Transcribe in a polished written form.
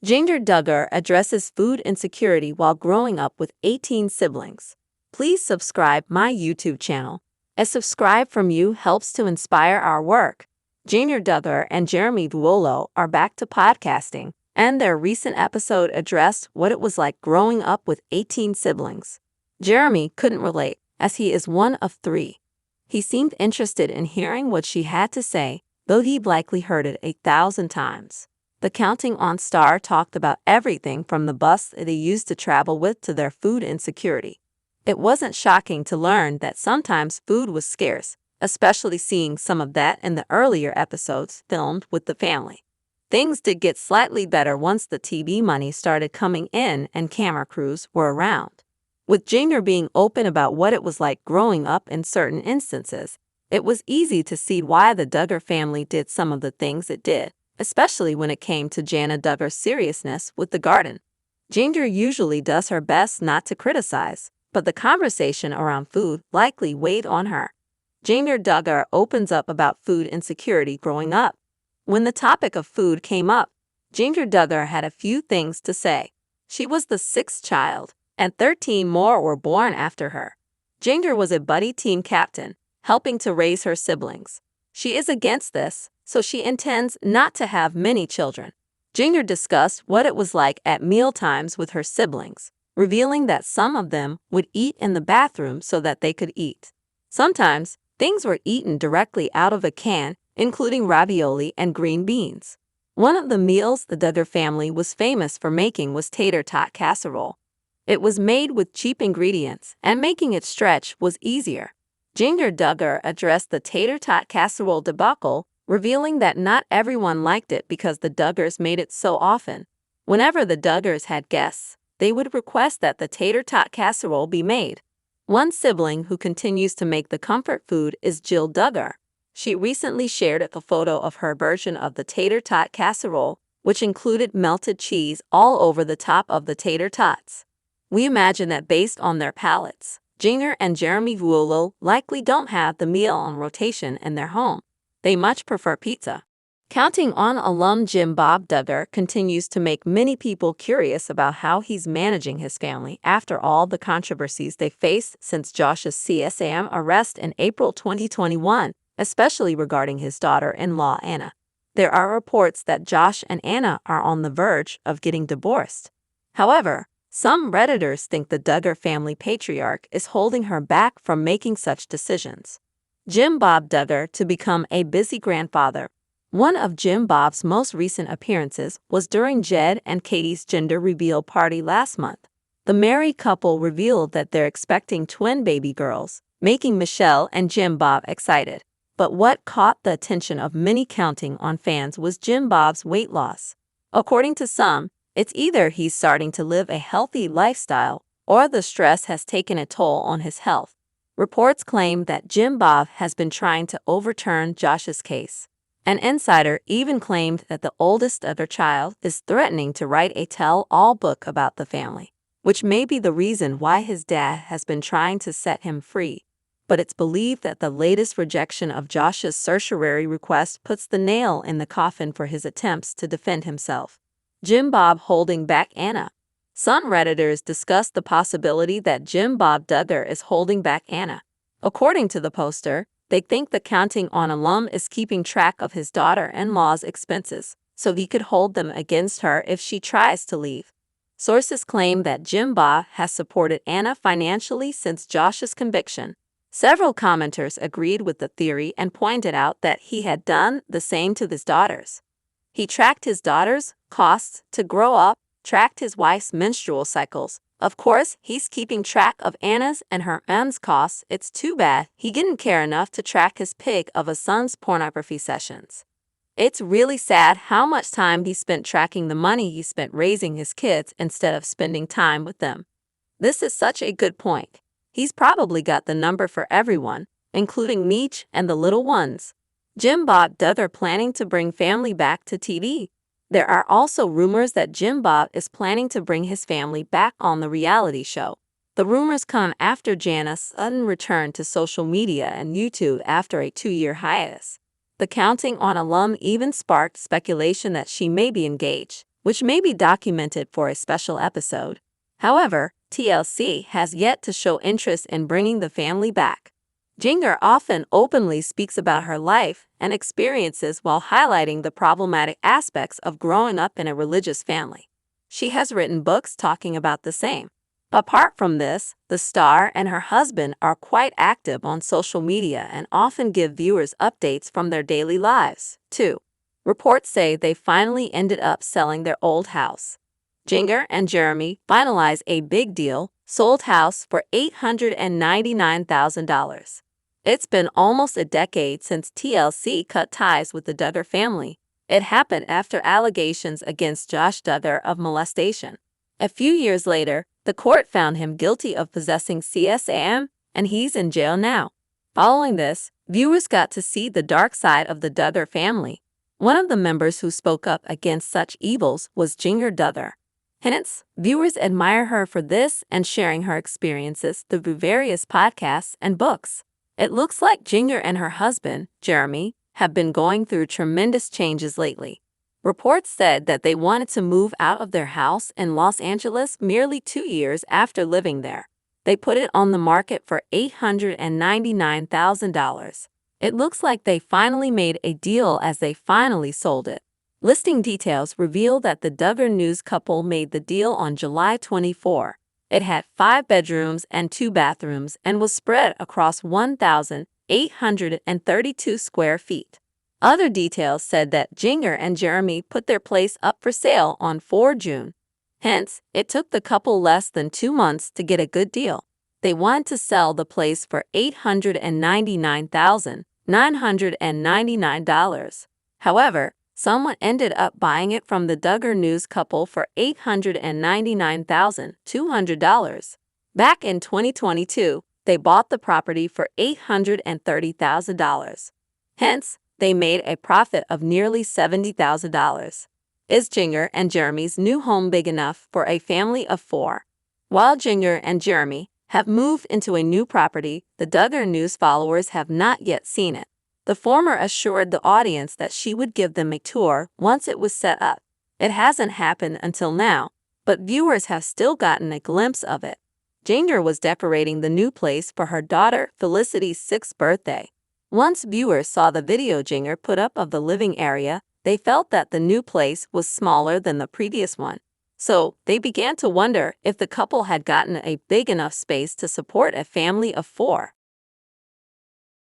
Jinger Duggar addresses food insecurity while growing up with 18 siblings. Please subscribe my YouTube channel. A subscribe from you helps to inspire our work. Jinger Duggar and Jeremy Vuolo are back to podcasting, and their recent episode addressed what it was like growing up with 18 siblings. Jeremy couldn't relate, as he is one of 3. He seemed interested in hearing what she had to say, though he'd likely heard it 1,000 times. The Counting On star talked about everything from the bus they used to travel with to their food insecurity. It wasn't shocking to learn that sometimes food was scarce, especially seeing some of that in the earlier episodes filmed with the family. Things did get slightly better once the TV money started coming in and camera crews were around. With Jinger being open about what it was like growing up in certain instances, it was easy to see why the Duggar family did some of the things it did, especially when it came to Jana Duggar's seriousness with the garden. Jinger usually does her best not to criticize, but the conversation around food likely weighed on her. Jinger Duggar opens up about food insecurity growing up. When the topic of food came up, Jinger Duggar had a few things to say. She was the 6th child, and 13 more were born after her. Jinger was a buddy team captain, helping to raise her siblings. She is against this, so she intends not to have many children. Jinger discussed what it was like at mealtimes with her siblings, revealing that some of them would eat in the bathroom so that they could eat. Sometimes, things were eaten directly out of a can, including ravioli and green beans. One of the meals the Duggar family was famous for making was tater tot casserole. It was made with cheap ingredients, and making it stretch was easier. Jinger Duggar addressed the tater tot casserole debacle, revealing that not everyone liked it because the Duggars made it so often. Whenever the Duggars had guests, they would request that the tater tot casserole be made. One sibling who continues to make the comfort food is Jill Duggar. She recently shared a photo of her version of the tater tot casserole, which included melted cheese all over the top of the tater tots. We imagine that based on their palates, Jinger and Jeremy Vuolo likely don't have the meal on rotation in their home. They much prefer pizza. Counting On alum Jim Bob Duggar continues to make many people curious about how he's managing his family after all the controversies they faced since Josh's CSAM arrest in April 2021, especially regarding his daughter-in-law Anna. There are reports that Josh and Anna are on the verge of getting divorced. However, some Redditors think the Duggar family patriarch is holding her back from making such decisions. Jim Bob Duggar to become a busy grandfather. One of Jim Bob's most recent appearances was during Jed and Katie's gender reveal party last month. The married couple revealed that they're expecting twin baby girls, making Michelle and Jim Bob excited. But what caught the attention of many Counting On fans was Jim Bob's weight loss. According to some, it's either he's starting to live a healthy lifestyle or the stress has taken a toll on his health. Reports claim that Jim Bob has been trying to overturn Josh's case. An insider even claimed that the oldest other child is threatening to write a tell-all book about the family, which may be the reason why his dad has been trying to set him free. But it's believed that the latest rejection of Josh's certiorari request puts the nail in the coffin for his attempts to defend himself. Jim Bob holding back Anna. Some Redditors discussed the possibility that Jim Bob Duggar is holding back Anna. According to the poster, they think the Counting On alum is keeping track of his daughter-in-law's expenses, so he could hold them against her if she tries to leave. Sources claim that Jim Bob has supported Anna financially since Josh's conviction. Several commenters agreed with the theory and pointed out that he had done the same to his daughters. He tracked his daughters' costs to grow up, tracked his wife's menstrual cycles. Of course, he's keeping track of Anna's and her aunt's costs. It's too bad he didn't care enough to track his pig of a son's pornography sessions. It's really sad how much time he spent tracking the money he spent raising his kids instead of spending time with them. This is such a good point. He's probably got the number for everyone, including Meech and the little ones. Jim Bob Duggar planning to bring family back to TV. There are also rumors that Jim Bob is planning to bring his family back on the reality show. The rumors come after Jana's sudden return to social media and YouTube after a 2-year hiatus. The Counting On alum even sparked speculation that she may be engaged. which may be documented for a special episode. However, TLC has yet to show interest in bringing the family back. Jinger often openly speaks about her life and experiences while highlighting the problematic aspects of growing up in a religious family. She has written books talking about the same. Apart from this, the star and her husband are quite active on social media and often give viewers updates from their daily lives, too. Reports say they finally ended up selling their old house. Jinger and Jeremy finalized a big deal, sold house for $899,000. It's been almost a decade since TLC cut ties with the Duggar family. It happened after allegations against Josh Duggar of molestation. A few years later, the court found him guilty of possessing CSAM, and he's in jail now. Following this, viewers got to see the dark side of the Duggar family. One of the members who spoke up against such evils was Jinger Duggar. Hence, viewers admire her for this and sharing her experiences through various podcasts and books. It looks like Jinger and her husband, Jeremy, have been going through tremendous changes lately. Reports said that they wanted to move out of their house in Los Angeles merely 2 years after living there. They put it on the market for $899,000. It looks like they finally made a deal as they finally sold it. Listing details reveal that the Duggar news couple made the deal on July 24. It had 5 bedrooms and 2 bathrooms and was spread across 1,832 square feet. Other details said that Jinger and Jeremy put their place up for sale on 4 June. Hence, it took the couple less than 2 months to get a good deal. They wanted to sell the place for $899,999. However, someone ended up buying it from the Duggar news couple for $899,200. Back in 2022, they bought the property for $830,000. Hence, they made a profit of nearly $70,000. Is Jinger and Jeremy's new home big enough for a family of 4? While Jinger and Jeremy have moved into a new property, the Duggar news followers have not yet seen it. The former assured the audience that she would give them a tour once it was set up. It hasn't happened until now, but viewers have still gotten a glimpse of it. Jinger was decorating the new place for her daughter Felicity's 6th birthday. Once viewers saw the video Jinger put up of the living area, they felt that the new place was smaller than the previous one. So, they began to wonder if the couple had gotten a big enough space to support a family of 4.